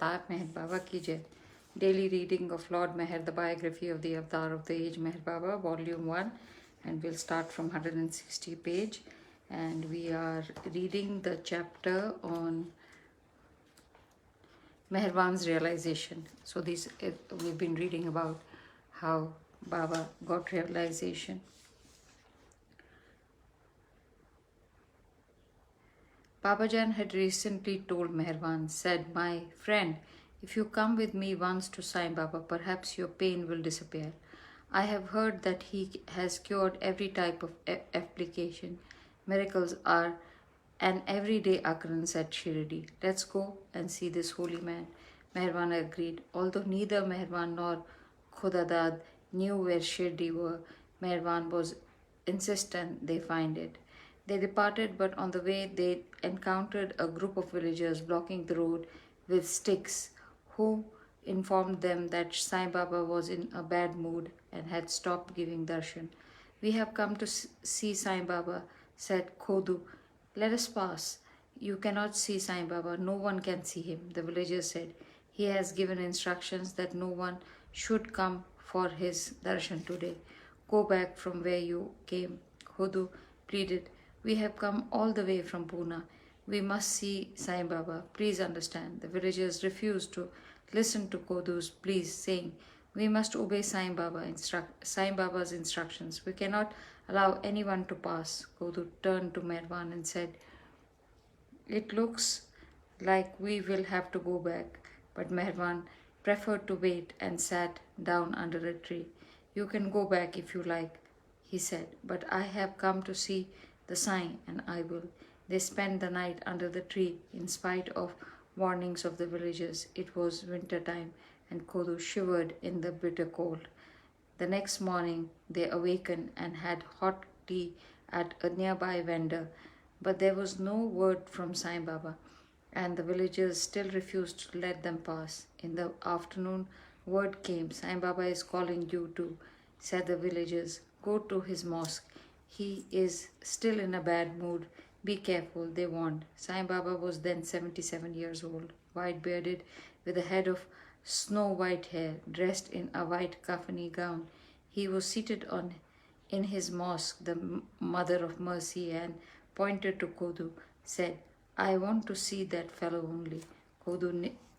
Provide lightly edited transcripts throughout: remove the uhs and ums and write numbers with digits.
Avatar Meher Baba ki jai. Daily reading of Lord Meher, the biography of the Avatar of the Age Meher Baba, Volume 1, and we'll start from 160 page. And we are reading the chapter on Meherban's realization. So we've been reading about how Baba got realization. Babajan had recently told Meherban, said, "My friend, if you come with me once to Sai Baba, perhaps your pain will disappear. I have heard that he has cured every type of application. Miracles are an everyday occurrence at Shirdi. Let's go and see this holy man." Meherban agreed. Although neither Meherban nor Khudadad knew where Shirdi were, Meherban was insistent they find it. They departed, but on the way they encountered a group of villagers blocking the road with sticks, who informed them that Sai Baba was in a bad mood and had stopped giving darshan. "We have come to see Sai Baba," said Khodu. "Let us pass." "You cannot see Sai Baba. No one can see him," the villagers said. "He has given instructions that no one should come for his darshan today. Go back from where you came." Khodu pleaded. "We have come all the way from Pune. We must see Sai Baba. Please understand." The villagers refused to listen to Kodu's pleas, saying, "We must obey Sai Baba's instructions. We cannot allow anyone to pass." Kodu turned to Mervan and said, "It looks like we will have to go back." But Mervan preferred to wait and sat down under a tree. "You can go back if you like," he said, "but I have come to see the Sai, and I will." They spent the night under the tree in spite of warnings of the villagers. It was winter time, and Kodu shivered in the bitter cold. The next morning they awakened and had hot tea at a nearby vendor, but there was no word from Sai Baba, and the villagers still refused to let them pass. In the afternoon, word came, "Sai Baba is calling you too," said the villagers. "Go to his mosque. He is still in a bad mood. Be careful," they warned. Sai Baba was then 77 years old, white-bearded, with a head of snow-white hair, dressed in a white kafani gown. He was seated in his mosque, the Mother of Mercy, and pointed to Kodu, said, "I want to see that fellow only." Kodu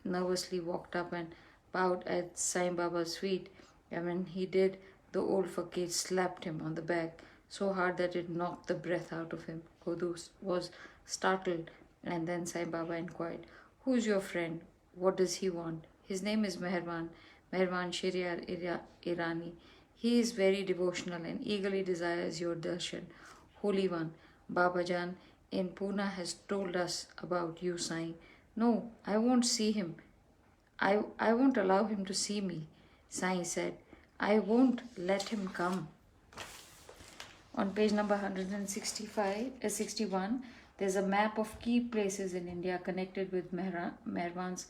nervously walked up and bowed at Sai Baba's feet, and when he did, the old fakir slapped him on the back so hard that it knocked the breath out of him. Kodu was startled, and then Sai Baba inquired, "Who's your friend? What does he want?" "His name is Meherban Shiriar Irani. He is very devotional and eagerly desires your darshan. Holy One, Babajan in Pune has told us about you, Sai." "No, I won't see him. I won't allow him to see me," Sai said. "I won't let him come." On page number 61, there's a map of key places in India connected with Meherban's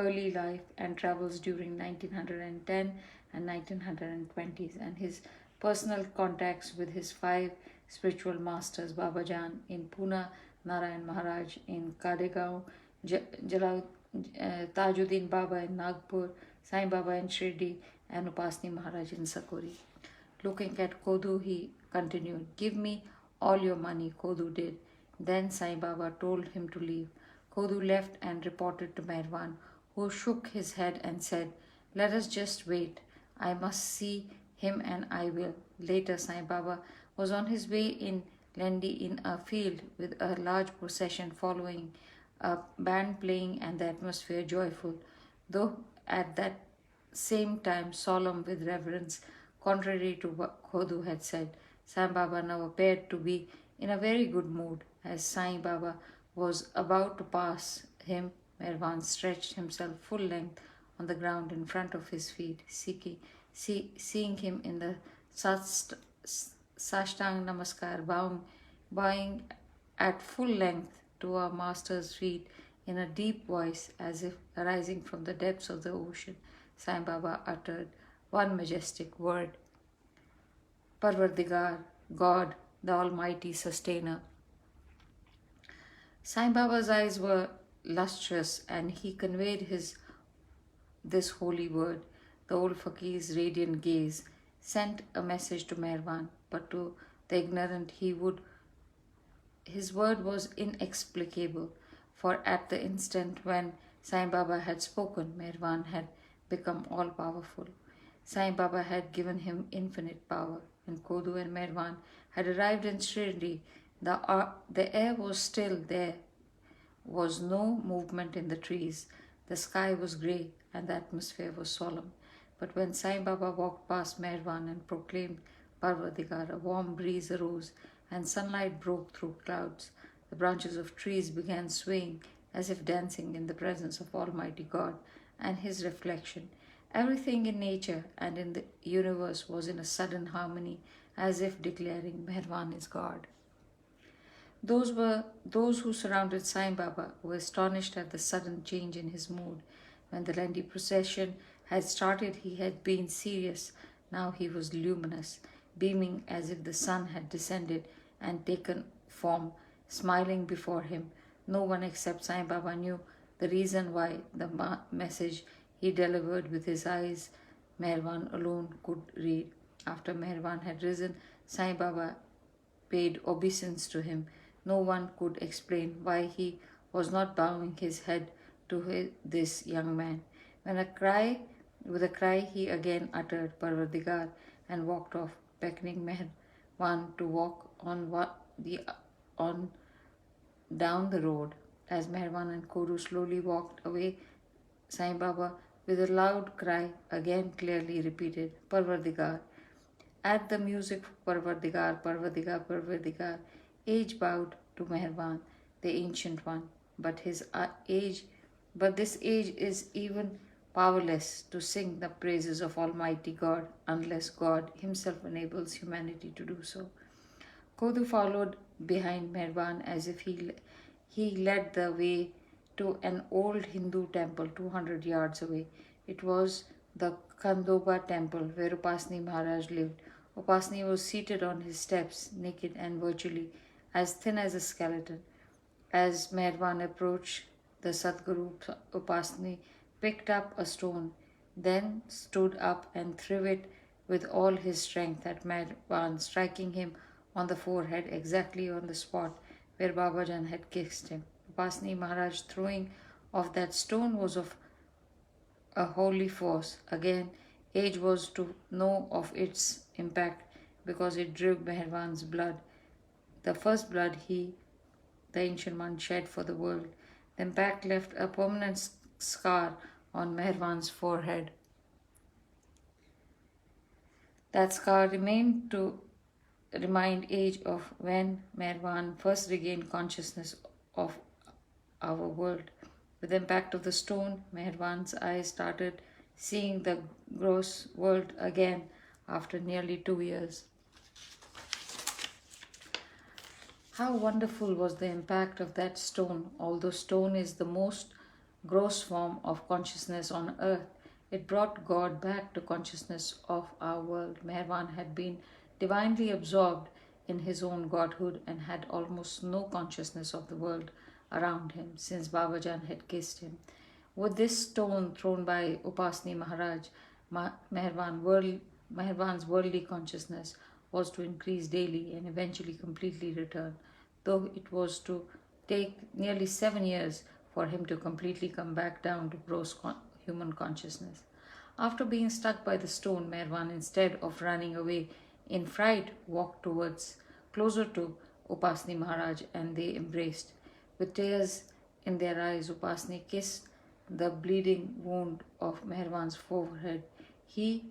early life and travels during 1910 and 1920s, and his personal contacts with his 5 spiritual masters, Babajan in Pune, Narayan Maharaj in Kadegaon, Tajuddin Baba in Nagpur, Sai Baba in Shirdi, and Upasni Maharaj in Sakori. Looking at Kodu, he continued, "Give me all your money." Kodu did. Then Sai Baba told him to leave. Kodu left and reported to Meherban, who shook his head and said, "Let us just wait. I must see him and I will." Later, Sai Baba was on his way in Lendi in a field with a large procession following, a band playing and the atmosphere joyful, though at that same time solemn with reverence, contrary to what Khodu had said. Sai Baba now appeared to be in a very good mood. As Sai Baba was about to pass him, Meherban stretched himself full length on the ground in front of his feet, seeing him in the Sashtang Namaskar, bowing at full length to our master's feet in a deep voice as if arising from the depths of the ocean. Sai Baba uttered one majestic word, "Parvardigar, God, the Almighty Sustainer." Sai Baba's eyes were lustrous and he conveyed his this holy word. The old fakir's radiant gaze sent a message to Meherwan, but to the ignorant his word was inexplicable, for at the instant when Sai Baba had spoken, Meherwan had become all powerful. Sai Baba had given him infinite power. When Kodu and Meherwan had arrived in Shirdi, the air was still. There was no movement in the trees. The sky was grey and the atmosphere was solemn. But when Sai Baba walked past Meherwan and proclaimed Parvatigar, a warm breeze arose and sunlight broke through clouds. The branches of trees began swaying as if dancing in the presence of Almighty God and His reflection. Everything in nature and in the universe was in a sudden harmony, as if declaring Meherwan is God. Those who surrounded Sai Baba were astonished at the sudden change in his mood. When the lengthy procession had started, he had been serious. Now he was luminous, beaming as if the sun had descended and taken form, smiling before him. No one except Sai Baba knew the reason why the message he delivered with his eyes, Meherwan alone could read. After Meherwan had risen, Sai Baba paid obeisance to him. No one could explain why he was not bowing his head to this young man. With a cry, he again uttered Parvatigar and walked off, beckoning Meherwan to walk on down the road. As Meherwan and Koru slowly walked away, Sai Baba, with a loud cry, again clearly repeated Parvatigar. At the music Parvatigar, Parvatigar, Parvatigar, age bowed to Meherwan, the ancient one. But this age is even powerless to sing the praises of Almighty God unless God Himself enables humanity to do so. Kodu followed behind Meherwan as if he led the way to an old Hindu temple 200 yards away. It was the Kandoba temple where Upasni Maharaj lived. Upasni was seated on his steps, naked and virtually as thin as a skeleton. As Meherwan approached the Sadguru, Upasni picked up a stone, then stood up and threw it with all his strength at Meherwan, striking him on the forehead exactly on the spot where Babajan had kissed him. Upasni Maharaj throwing of that stone was of a holy force. Again, age was to know of its impact because it drew Meherwan's blood, the first blood the ancient one, shed for the world. The impact left a permanent scar on Meherwan's forehead. That scar remained to remind age of when Meherwan first regained consciousness of our world. With the impact of the stone, Meherwan's eyes started seeing the gross world again after nearly 2 years. How wonderful was the impact of that stone! Although stone is the most gross form of consciousness on earth, it brought God back to consciousness of our world. Meherwan had been divinely absorbed in his own godhood and had almost no consciousness of the world around him since Babajan had kissed him. With this stone thrown by Upasni Maharaj, Meherwan's worldly consciousness was to increase daily and eventually completely return, though it was to take nearly 7 years for him to completely come back down to gross human consciousness. After being struck by the stone, Meherwan, instead of running away in fright, walked closer to Upasni Maharaj, and they embraced. With tears in their eyes, Upasni kissed the bleeding wound of Meherwan's forehead. He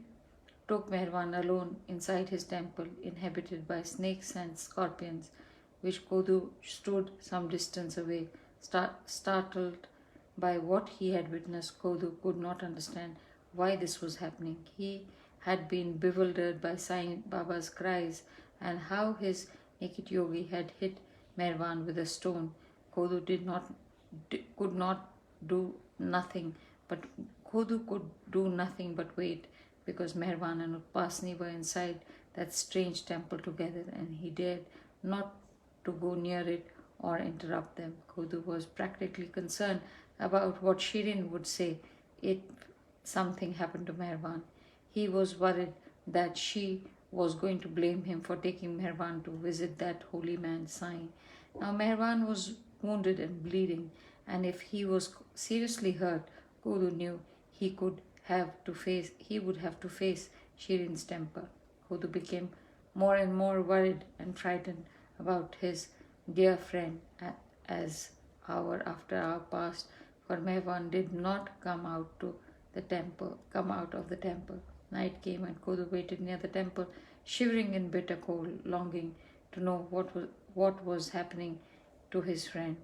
took Meherwan alone inside his temple, inhabited by snakes and scorpions, which Kodu stood some distance away. Startled by what he had witnessed, Kodu could not understand why this was happening. He had been bewildered by Sai Baba's cries and how his naked yogi had hit Meherwan with a stone. Kodu could not do nothing, but Kodu could do nothing but wait, because Meherwan and Upasni were inside that strange temple together, and he dared not to go near it or interrupt them. Kodu was practically concerned about what Shirin would say if something happened to Meherwan. He was worried that she was going to blame him for taking Meherwan to visit that holy man Sai. Now Meherwan was wounded and bleeding, and if he was seriously hurt, Kudu knew he would have to face Shirin's temper. Kudu became more and more worried and frightened about his dear friend as hour after hour passed, for Meherwan did not come out of the temple. Night came and Kudu waited near the temple, shivering in bitter cold, longing to know what was happening to his friend.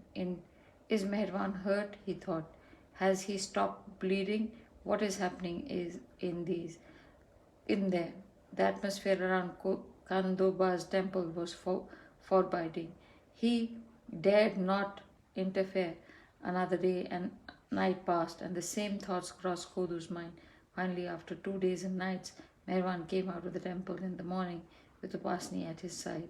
Is Meherwan hurt? He thought. Has he stopped bleeding? What is happening is in there. The atmosphere around Kandoba's temple was forbidding. He dared not interfere. Another day and night passed, and the same thoughts crossed Kodu's mind. Finally, after 2 days and nights, Mervan came out of the temple in the morning with Upasni at his side.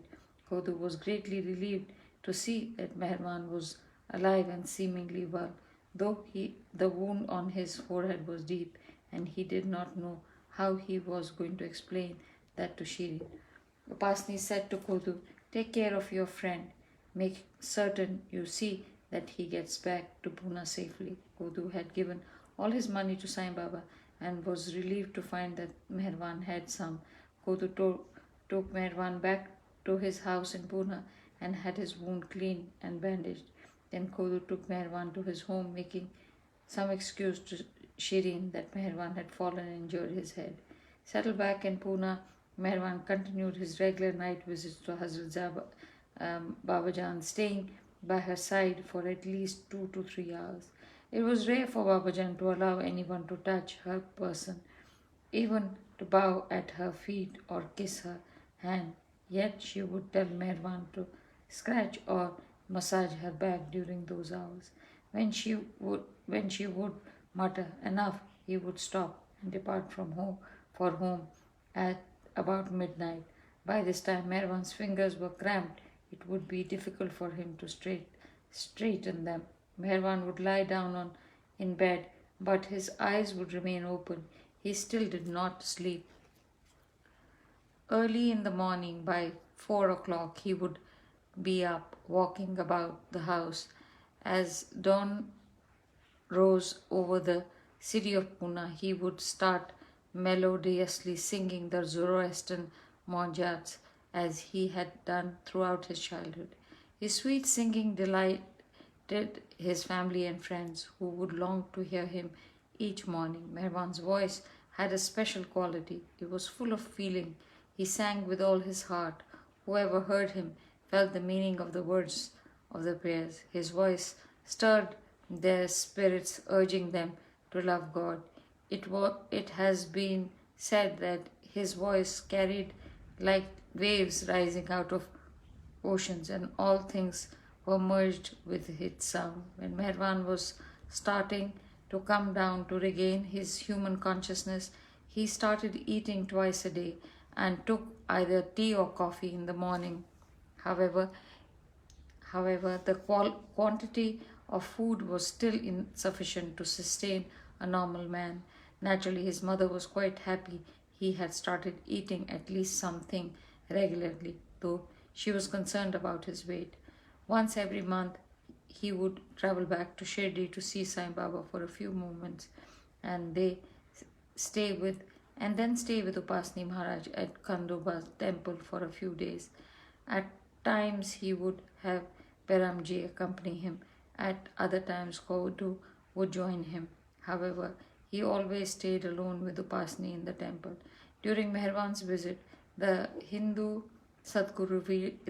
Kodu was greatly relieved to see that Mervan was alive and seemingly well, though the wound on his forehead was deep, and he did not know how he was going to explain that to Shiri. Upasni said to Kodu, "Take care of your friend. Make certain you see that he gets back to Pune safely." Kodu had given all his money to Sai Baba and was relieved to find that Meherwan had some. Took Meherwan back to his house in Pune and had his wound cleaned and bandaged. Then Kodu took Meherwan to his home, making some excuse to Shirin that Meherwan had fallen and injured his head. Settled back in Pune, Meherwan continued his regular night visits to Hazrat Babajan, staying by her side for at least 2 to 3 hours. It was rare for Babajan to allow anyone to touch her person, even to bow at her feet or kiss her hand. Yet she would tell Meherwan to scratch or massage her back during those hours. When she would mutter enough, he would stop and depart from home at about midnight. By this time Meherwan's fingers were cramped. It would be difficult for him to straighten them. Meherwan would lie down in bed, but his eyes would remain open. He still did not sleep. Early in the morning, by 4 o'clock, he would be up, walking about the house. As dawn rose over the city of Pune, he would start melodiously singing the Zoroastrian monjats as he had done throughout his childhood. His sweet singing delighted his family and friends, who would long to hear him each morning. Meherwan's voice had a special quality. It was full of feeling. He sang with all his heart. Whoever heard him felt the meaning of the words of the prayers. His voice stirred their spirits, urging them to love God. It has been said that his voice carried like waves rising out of oceans, and all things were merged with its sound. When Meherwan was starting to come down to regain his human consciousness, he started eating twice a day and took either tea or coffee in the morning. However, the quantity of food was still insufficient to sustain a normal man. Naturally, his mother was quite happy he had started eating at least something regularly, though she was concerned about his weight. Once every month, he would travel back to Shirdi to see Sai Baba for a few moments, and stay with then stay with Upasni Maharaj at Kandoba's temple for a few days. At times he would have Peramji accompany him. At other times Kodu would join him. However, he always stayed alone with Upasni in the temple. During Meherwan's visit, the Hindu Sadguru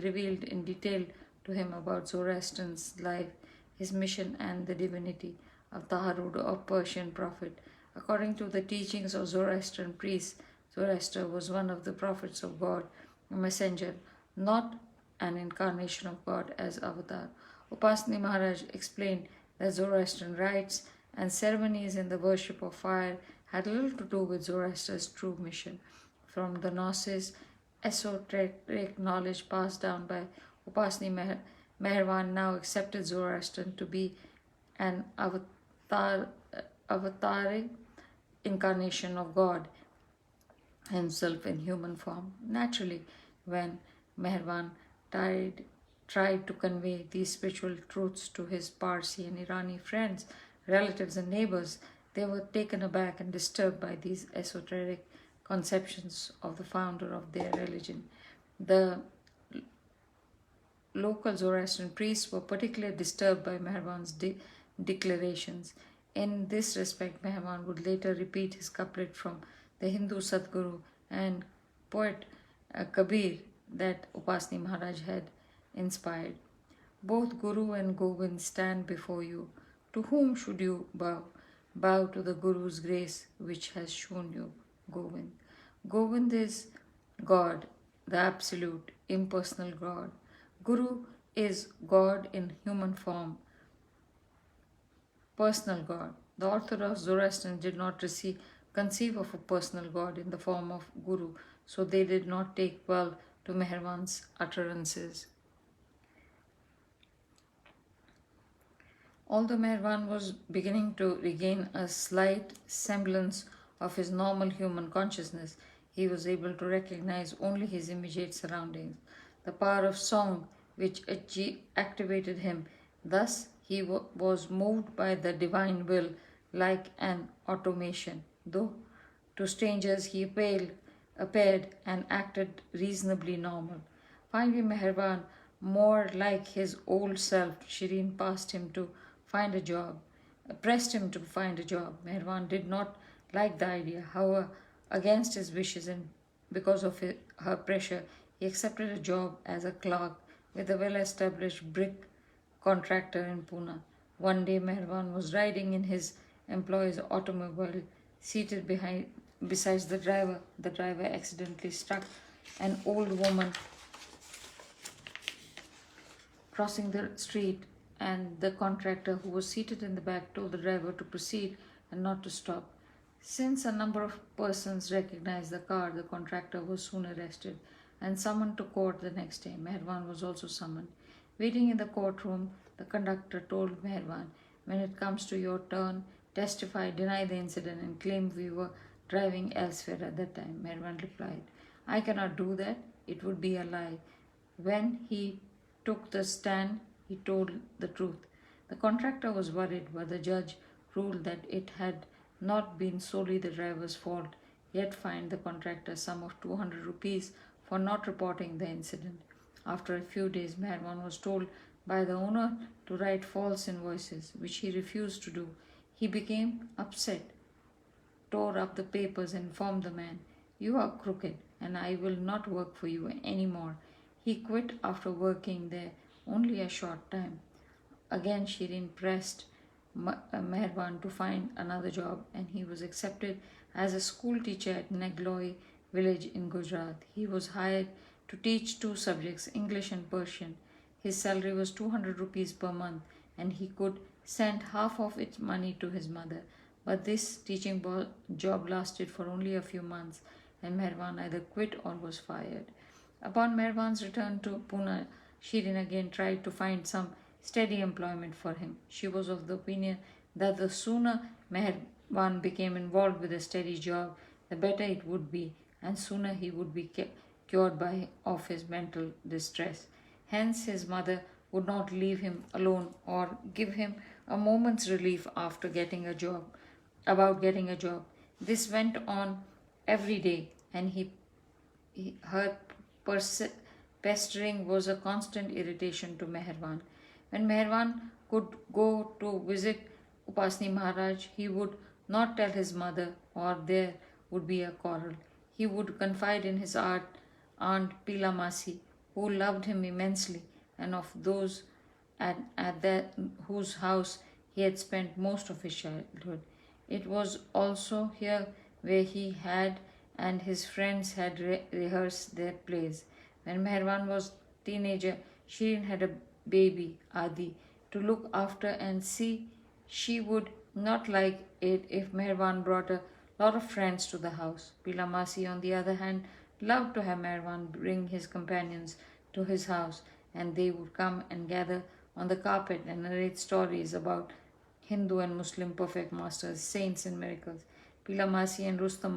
revealed in detail to him about Zoroastrian's life, his mission, and the divinity of Taharud, or Persian prophet. According to the teachings of Zoroastrian priests, Zoroaster was one of the prophets of God, a messenger, not an incarnation of God as avatar. Upasni Maharaj explained that Zoroastrian rites and ceremonies in the worship of fire had little to do with Zoroaster's true mission. From the Gnosis, esoteric knowledge passed down by Upasni Meherwan now accepted Zoroastrian to be an avataric incarnation of God himself in human form. Naturally, when Meherwan tried, tried to convey these spiritual truths to his Parsi and Irani friends, relatives, and neighbors, they were taken aback and disturbed by these esoteric conceptions of the founder of their religion. The local Zoroastrian priests were particularly disturbed by Meherwan's declarations. In this respect, Meherwan would later repeat his couplet from the Hindu Sadguru and poet Kabir that Upasni Maharaj had inspired. Both Guru and Govind stand before you. To whom should you bow? Bow to the Guru's grace which has shown you Govind. Govind is God, the absolute, impersonal God. Guru is God in human form, personal God. The Orthodox Zoroastrians did not conceive of a personal God in the form of Guru, so they did not take well to Meherwan's utterances. Although Meherwan was beginning to regain a slight semblance of his normal human consciousness, he was able to recognize only his immediate surroundings. The power of song which activated him. Thus, he was moved by the divine will like an automation, though to strangers he appeared and acted reasonably normal. Finding Meherwan more like his old self, Shireen pressed him to find a job. Meherwan did not like the idea. However, against his wishes and because of her pressure, he accepted a job as a clerk with a well-established brick contractor in Pune. One day, Meherwan was riding in his employer's automobile, seated besides the driver. The driver accidentally struck an old woman crossing the street, and the contractor, who was seated in the back, told the driver to proceed and not to stop. Since a number of persons recognized the car, the contractor was soon arrested and summoned to court the next day. Meherwan was also summoned. Waiting in the courtroom, the conductor told Meherwan, "When it comes to your turn, testify, deny the incident, and claim we were driving elsewhere at that time." Meherwan replied, "I cannot do that. It would be a lie." When he took the stand, he told the truth. The contractor was worried, but the judge ruled that it had not been solely the driver's fault, yet fined the contractor a sum of 200 rupees for not reporting the incident. After a few days, Meherwan was told by the owner to write false invoices, which he refused to do. He became upset, tore up the papers, and informed the man, "You are crooked, and I will not work for you any more." He quit after working there only a short time. Again, Shireen pressed Meherwan to find another job, and he was accepted as a school teacher at Nagloi village in Gujarat. He was hired to teach two subjects, English and Persian. His salary was 200 rupees per month, and he could send half of its money to his mother. But this teaching job lasted for only a few months, and Meherwan either quit or was fired. Upon Meherwan's return to Pune, Shireen again tried to find some steady employment for him. She was of the opinion that the sooner Meherwan became involved with a steady job, the better it would be, and sooner he would be cured of his mental distress. Hence, his mother would not leave him alone or give him a moment's relief after getting a job. About getting a job, this went on every day, and her pestering was a constant irritation to Meherwan. When Meherwan could go to visit Upasni Maharaj, he would not tell his mother, or there would be a quarrel. He would confide in his aunt Pila Masi, who loved him immensely, and of those whose house he had spent most of his childhood. It was also here where he had and his friends had rehearsed their plays. When Meherwan was teenager, Shireen had a baby, Adi, to look after, and see, she would not like it if Meherwan brought a lot of friends to the house. Pila Masi, on the other hand, loved to have Meherwan bring his companions to his house, and they would come and gather on the carpet and narrate stories about Hindu and Muslim perfect masters, saints, and miracles. Pila Masi and Rustam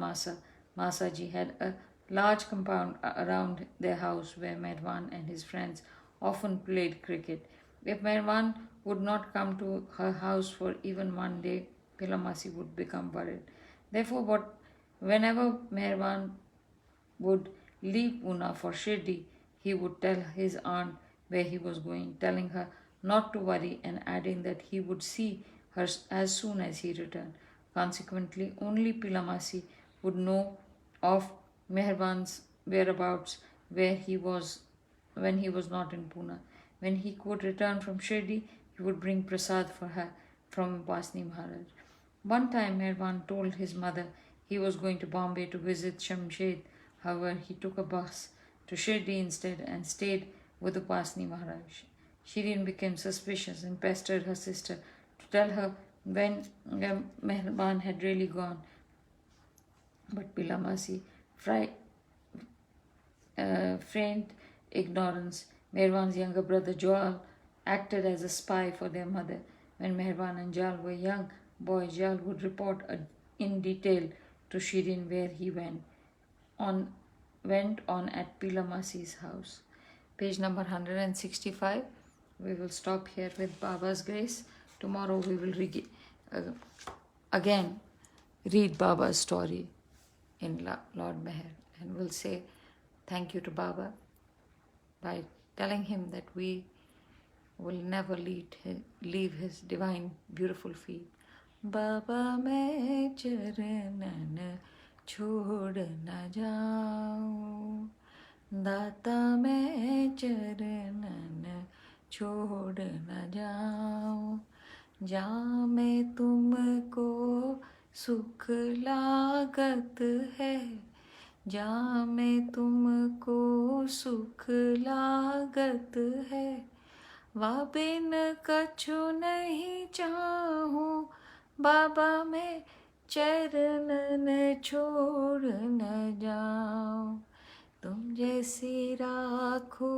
Masaji had a large compound around their house where Merwan and his friends often played cricket. If Merwan would not come to her house for even one day, Pila Masi would become worried. Therefore, whenever Merwan would leave Pune for Shirdi, he would tell his aunt where he was going, telling her not to worry and adding that he would see her as soon as he returned. Consequently, only Pilamasi would know of Meherban's whereabouts where he was when he was not in Pune. When he could return from Shirdi, he would bring prasad for her from Upasni Maharaj. One time, Meherban told his mother he was going to Bombay to visit Shamshed. However, he took a bus to Shirdi instead and stayed with Upasni Maharaj. Shirin became suspicious and pestered her sister to tell her when Meherban had really gone. But Pilamasi feigned ignorance. Meherban's younger brother Joel acted as a spy for their mother. When Meherban and Jal were young boys, Jal would report in detail to Shirin where he on went on at Pilamasi's house. Page number 165. We will stop here with Baba's grace. Tomorrow we will again read Baba's story in Lord Meher, and we'll say thank you to Baba by telling him that we will never leave his divine beautiful feet. Baba मैं चरणन छोड़ न जाऊं, दाता मैं चरणन छोड़ न जाऊं, जहाँ में तुमको सुख लागत है, जहाँ में तुमको सुख लागत है, वह बिन कछु नहीं चाहूं, बाबा मैं चरणन छोड़ न जाऊं, तुम जैसी राखो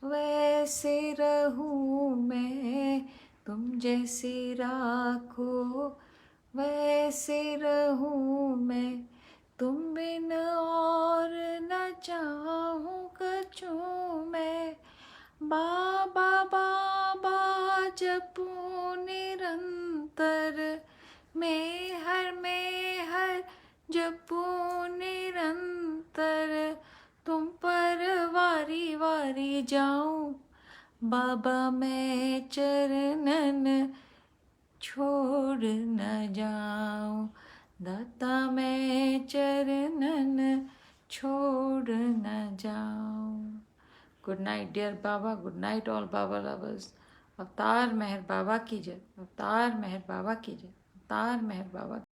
वैसे रहूं मैं, तुम जैसी राखो वैसे रहूं मैं, तुम बिन और न चाहूं कछु मैं, बाबा बाबा जपूं निरंतर, में हर जपूं निरंतर, तुम पर वारी वारी जाऊं, बाबा मैं चरणन छोड़ न जाऊं, दाता मैं चरणन छोड़ न जाऊं. Good night, dear Baba. Good night, all Baba lovers. अवतार मेहर बाबा की जय, अवतार मेहर बाबा की जय, अवतार मेहर बाबा.